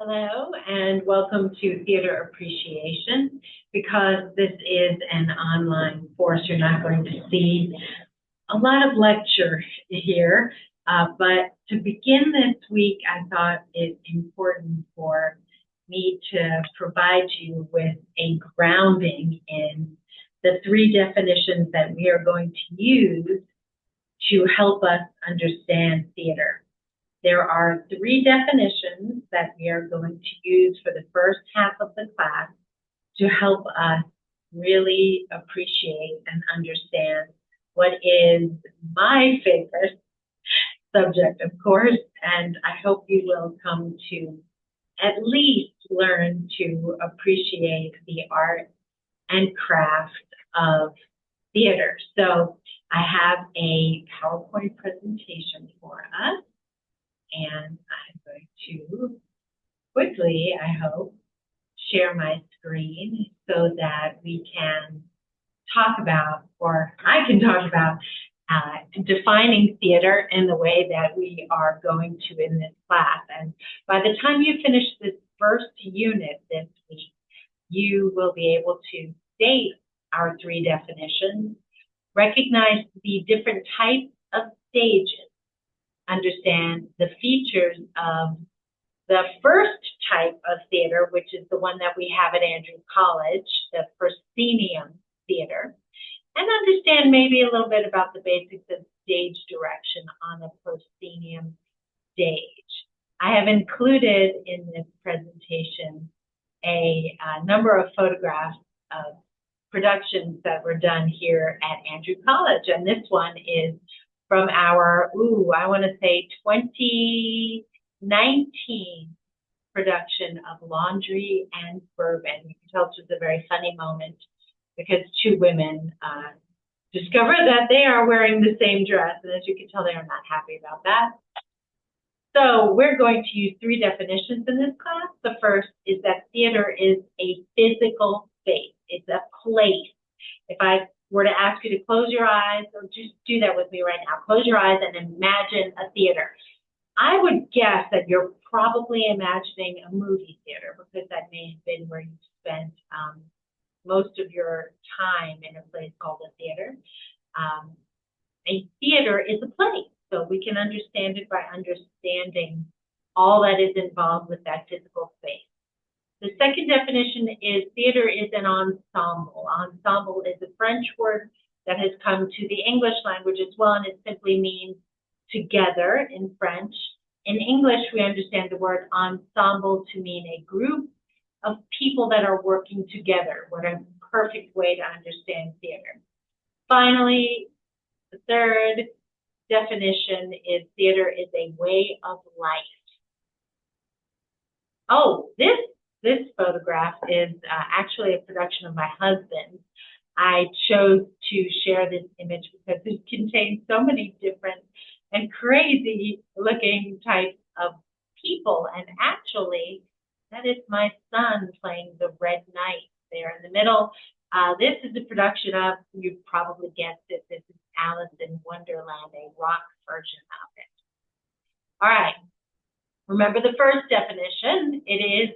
Hello and welcome to Theater Appreciation. Because this is an online course, you're not going to see a lot of lecture here. But to begin this week, I thought it important for me to provide you with a grounding in the three definitions that we are going to use to help us understand theater. There are three definitions that we are going to use for the first half of the class to help us really appreciate and understand what is my favorite subject, of course, and I hope you will come to at least learn to appreciate the art and craft of theater. So I have a PowerPoint presentation for us. And I'm going to quickly, I hope, share my screen so that we can talk about, or I can talk about, defining theater in the way that we are going to in this class. And by the time you finish this first unit this week, you will be able to state our three definitions, recognize the different types of stages, understand the features of the first type of theater, which is the one that we have at Andrews College, the proscenium theater, and understand maybe a little bit about the basics of stage direction on a proscenium stage. I have included in this presentation a number of photographs of productions that were done here at Andrews College, and this one is from our, I want to say 2019 production of Laundry and Bourbon. You can tell this was a very funny moment because two women discover that they are wearing the same dress, and as you can tell, they are not happy about that. So we're going to use three definitions in this class. The first is that theater is a physical space. It's a place. If I were to ask you to close your eyes, or just do that with me right now. Close your eyes and imagine a theater. I would guess that you're probably imagining a movie theater because that may have been where you spent most of your time in a place called a theater. A theater is a place, so we can understand it by understanding all that is involved with that physical space. The second definition is theater is an ensemble. Ensemble is a French word that has come to the English language as well, and it simply means together in French. In English, we understand the word ensemble to mean a group of people that are working together. What a perfect way to understand theater. Finally, the third definition is theater is a way of life. Oh, this photograph is actually a production of my husband. I chose to share this image because it contains so many different and crazy looking types of people. And actually, that is my son playing the Red Knight there in the middle. This is a production of, you probably guessed it, this is Alice in Wonderland, a rock version of it. All right. Remember the first definition,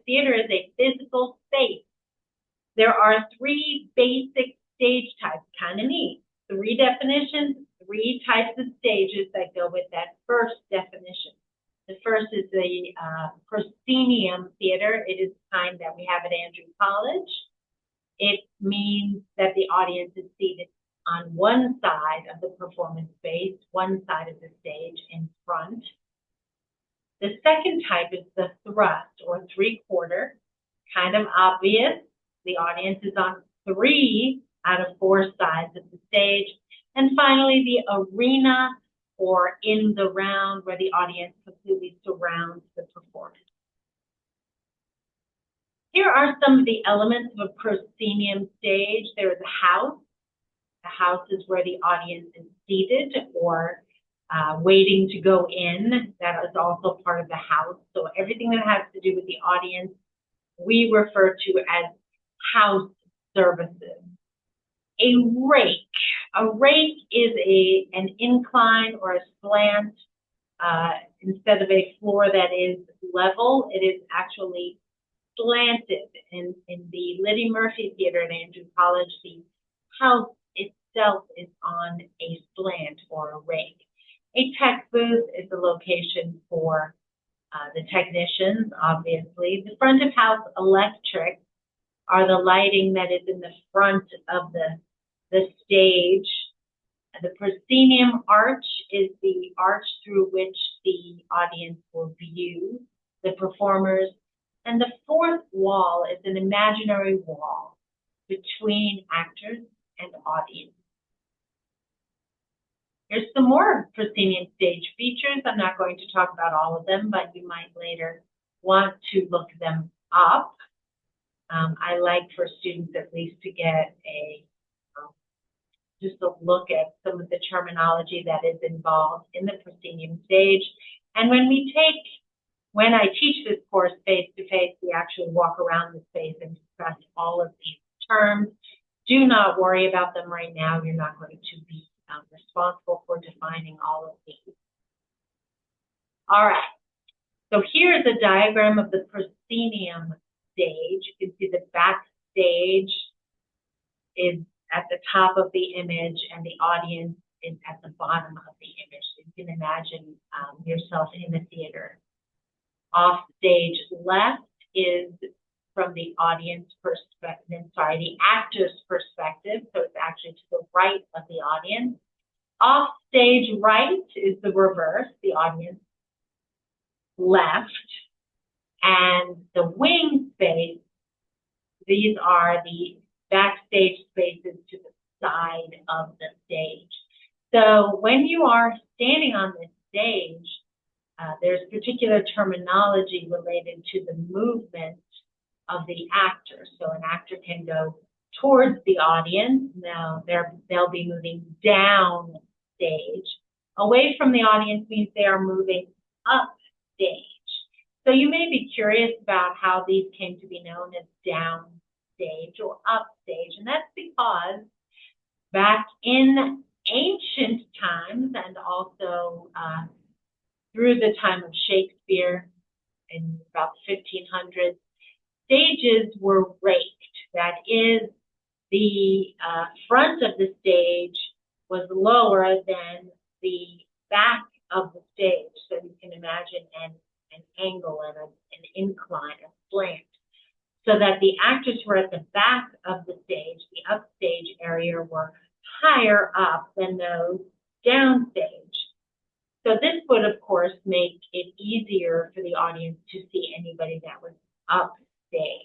theater is a physical space. There are three basic stage types, kind of neat. Three definitions, three types of stages that go with that first definition. The first is the proscenium theater. It is the kind that we have at Andrews College. It means that the audience is seated on one side of the performance space, one side of the stage in front. The second type is the thrust or three-quarter, kind of obvious. The audience is on three out of four sides of the stage. And finally, the arena or in the round where the audience completely surrounds the performance. Here are some of the elements of a proscenium stage. There is a house. The house is where the audience is seated or waiting to go in. That is also part of the house. So everything that has to do with the audience, we refer to as house services. A rake. A rake is an incline or a slant instead of a floor that is level, it is actually slanted. In the Liddy Murphy Theater at Andrew College, the house itself is on a slant or a rake. A tech booth is the location for the technicians, obviously. The front of house electric are the lighting that is in the front of the stage. The proscenium arch is the arch through which the audience will view the performers. And the fourth wall is an imaginary wall between actors and audience. There's some more proscenium stage features. I'm not going to talk about all of them, but you might later want to look them up. I like for students at least to get just a look at some of the terminology that is involved in the proscenium stage. And when I teach this course face-to-face, we actually walk around the space and discuss all of these terms. Do not worry about them right now. You're not going to be responsible for defining all of these. All right. So here is a diagram of the proscenium stage. You can see the backstage is at the top of the image and the audience is at the bottom of the image. So you can imagine yourself in the theater. Off stage left is from the audience perspective, the actor's perspective, so it's actually to the right of the audience. Off stage right is the reverse, the audience left. And the wing space, these are the backstage spaces to the side of the stage. So when you are standing on this stage, there's particular terminology related to the movement of the actor. So an actor can go towards the audience. Now they'll be moving down stage. Away from the audience means they are moving up stage. So you may be curious about how these came to be known as down stage or up stage, and that's because back in ancient times and also through the time of Shakespeare in about the 1500s, stages were raked. That is, the front of the stage was lower than the back of the stage. So you can imagine an angle and an incline, a slant, so that the actors who were at the back of the stage, the upstage area, were higher up than those downstage. So this would, of course, make it easier for the audience to see anybody that was upstage.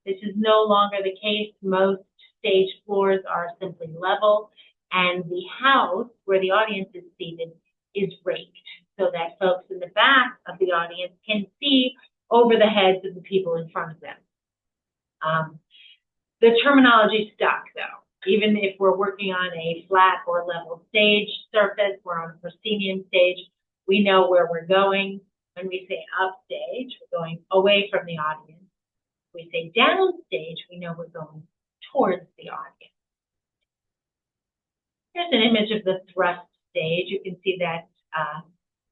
This is no longer the case. Most stage floors are simply level, and the house where the audience is seated is raked so that folks in the back of the audience can see over the heads of the people in front of them. The terminology stuck, though. Even if we're working on a flat or level stage surface, we're on a proscenium stage, we know where we're going. When we say upstage, we're going away from the audience. When we say downstage, we know we're going towards the audience. Here's an image of the thrust stage. You can see that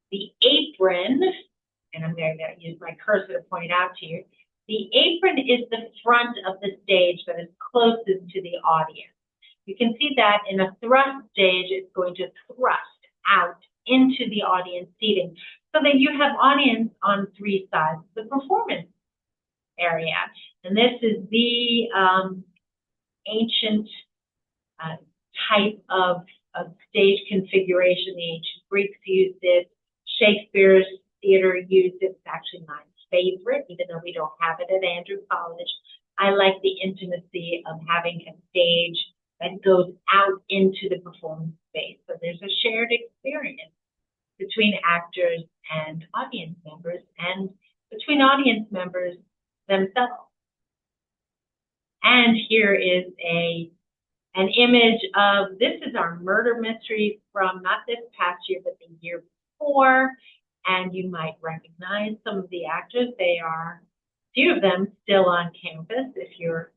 the apron, and I'm going to use my cursor to point it out to you, the apron is the front of the stage that is closest to the audience. You can see that in a thrust stage, it's going to thrust out into the audience seating so that you have audience on three sides of the performance area. And this is the ancient type of stage configuration. The ancient Greeks used it. Shakespeare's theater used it. It's actually my favorite, even though we don't have it at Andrew College. I like the intimacy of having a stage that goes out into the performance space. So there's a shared experience between actors and audience members, and between audience members themselves. And here is an image of, this is our murder mystery from not this past year, but the year before. And you might recognize some of the actors. They are, a few of them, still on campus. If you're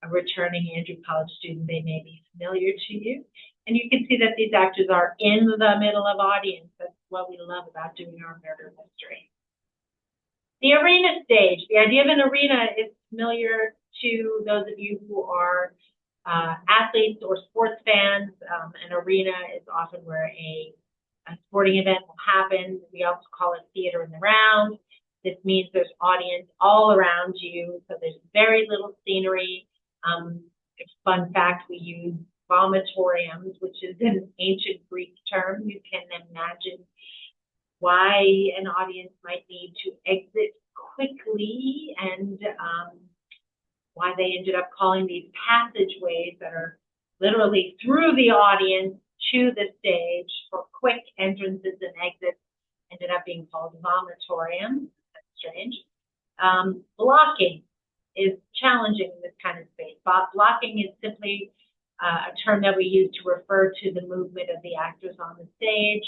a returning Andrew College student, they may be familiar to you. And you can see that these actors are in the middle of audience. That's what we love about doing our murder mystery. The arena stage. The idea of an arena is familiar to those of you who are athletes or sports fans. An arena is often where a sporting event will happen. We also call it theater in the round. This means there's audience all around you, so there's very little scenery. Fun fact, we use vomitoriums, which is an ancient Greek term. You can imagine why an audience might need to exit quickly and why they ended up calling these passageways that are literally through the audience to the stage for quick entrances and exits ended up being called vomitoriums. That's strange. Blocking is challenging in this kind of space. Blocking is simply a term that we use to refer to the movement of the actors on the stage.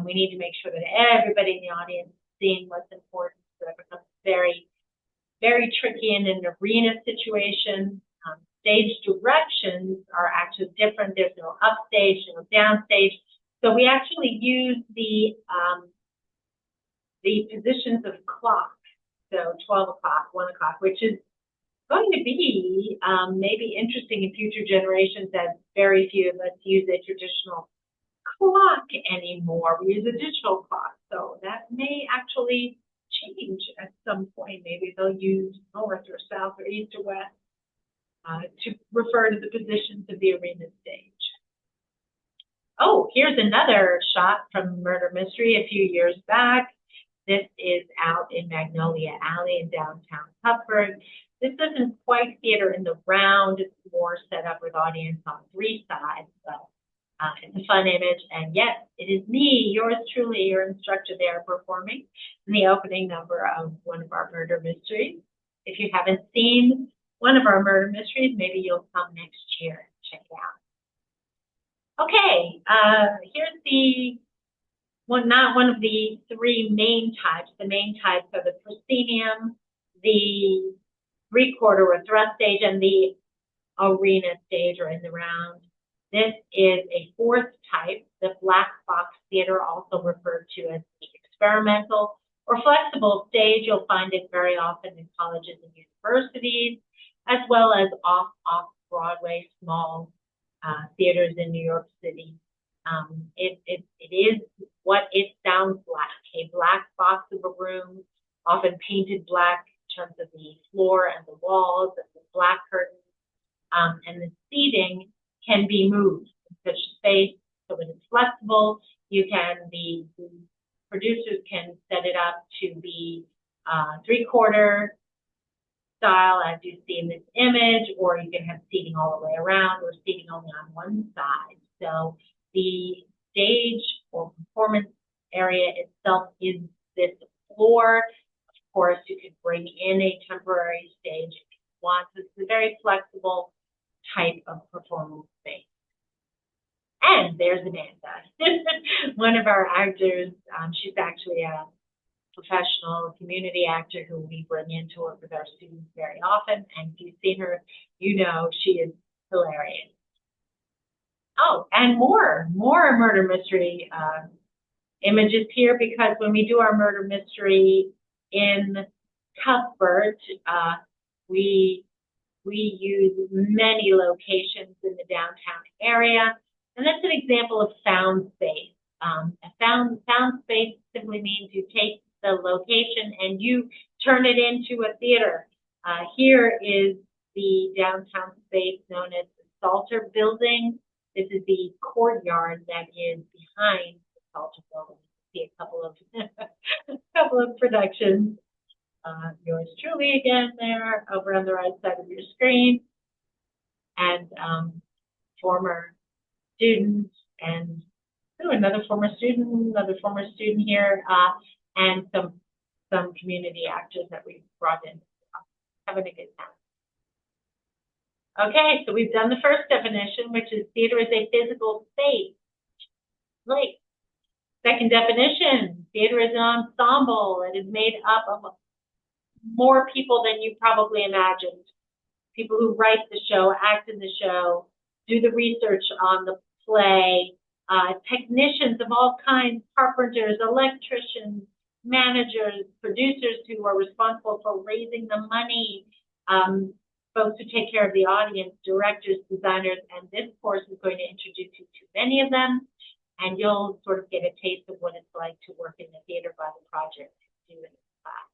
We need to make sure that everybody in the audience is seeing what's important. So that becomes very, very tricky in an arena situation. Stage directions are actually different. There's no upstage, no downstage. So we actually use the positions of clock. So 12 o'clock, 1 o'clock, which is going to be maybe interesting in future generations, as very few of us use a traditional clock anymore. We use a digital clock, so that may actually change at some point. Maybe they'll use north or south or east or west to refer to the positions of the arena stage. Oh, here's another shot from Murder Mystery a few years back. This is out in Magnolia Alley in downtown Cuthbert. This isn't quite theater in the round. It's more set up with audience on 3 sides, but it's a fun image. And yes, it is me, yours truly, your instructor there, performing in the opening number of one of our murder mysteries. If you haven't seen one of our murder mysteries, maybe you'll come next year and check it out. Okay, here's the not one of the 3 main types. The main types are the proscenium, the 3/4 or thrust stage, and the arena stage or in the round. This is a 4th type, the black box theater, also referred to as the experimental or flexible stage. You'll find it very often in colleges and universities, as well as off-Broadway small theaters in New York City. It is what it sounds like, a black box of a room, often painted black in terms of the floor and the walls and the black curtains, and the seating can be moved in such space so that it's flexible. The producers can set it up to be 3/4 style, as you see in this image, or you can have seating all the way around or seating only on one side. So the stage or performance area itself is this floor. Of course, you could bring in a temporary stage if you want. This is a very flexible type of performance space. And there's Amanda, one of our actors. She's actually a professional community actor who we bring in to work with our students very often. And if you've seen her, you know she is hilarious. Oh, and more murder mystery images here, because when we do our murder mystery in Cuthbert, we use many locations in the downtown area, and that's an example of found space. A found space simply means you take the location and you turn it into a theater. Here is the downtown space known as the Salter Building. This is the courtyard that is behind the Salter Building. You see a couple of productions. Yours truly again there over on the right side of your screen, and former student and another former student here, and some community actors that we've brought in, having a good time. Okay, so we've done the first definition, which is theater is a physical space. Like, second definition, theater is an ensemble. It is made up of more people than you probably imagined. People who write the show, act in the show, do the research on the play, technicians of all kinds, carpenters, electricians, managers, producers who are responsible for raising the money, folks who take care of the audience, directors, designers, and this course is going to introduce you to many of them, and you'll sort of get a taste of what it's like to work in the theater by the project do in class.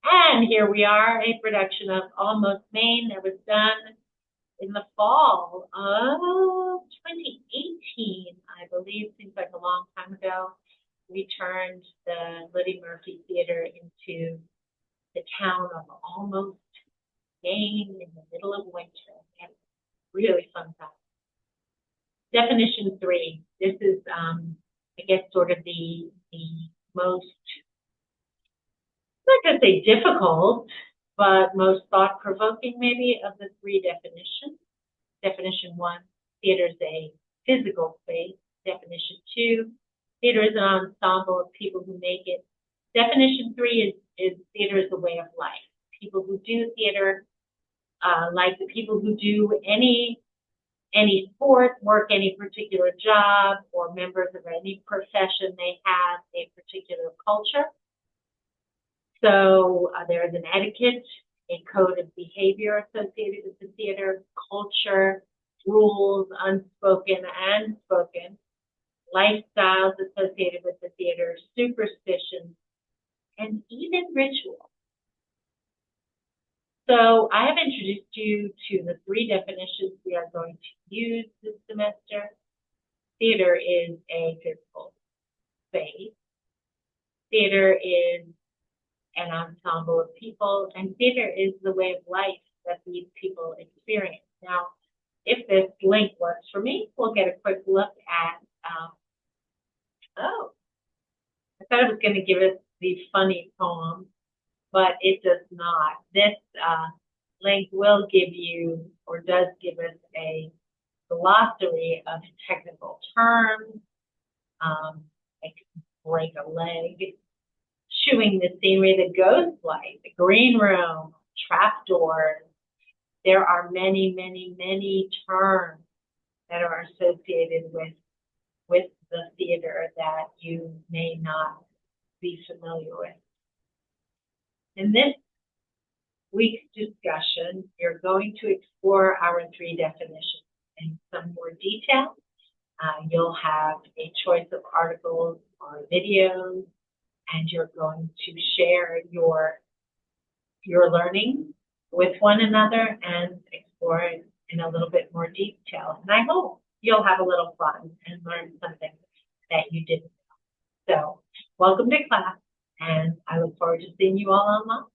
And here we are, a production of Almost Maine that was done in the fall of 2018, I believe. Seems like a long time ago. We turned the Liddy Murphy Theater into the town of Almost Maine in the middle of winter. And really fun time. Definition 3. This is, I guess, sort of the most, I'm not going to say difficult, but most thought-provoking maybe of the 3 definitions. Definition 1, theater is a physical space. Definition 2, theater is an ensemble of people who make it. Definition 3 is theater is a way of life. People who do theater, like the people who do any sport, work any particular job, or members of any profession, they have a particular culture. So there is an etiquette, a code of behavior associated with the theater, culture, rules, unspoken and spoken, lifestyles associated with the theater, superstitions, and even rituals. So I have introduced you to the 3 definitions we are going to use this semester. Theater is a physical space. Theater is an ensemble of people, and theater is the way of life that these people experience. Now, if this link works for me, we'll get a quick look at, oh, I thought it was going to give us the funny poem, but it does not. This link will give you, or does give us, a glossary of technical terms, like break a leg, chewing the scenery, the ghost light, the green room, trapdoors. There are many, many, many terms that are associated with the theater that you may not be familiar with. In this week's discussion, you're going to explore our 3 definitions in some more detail. You'll have a choice of articles or videos, and you're going to share your learning with one another and explore it in a little bit more detail. And I hope you'll have a little fun and learn something that you didn't know. So welcome to class, and I look forward to seeing you all online.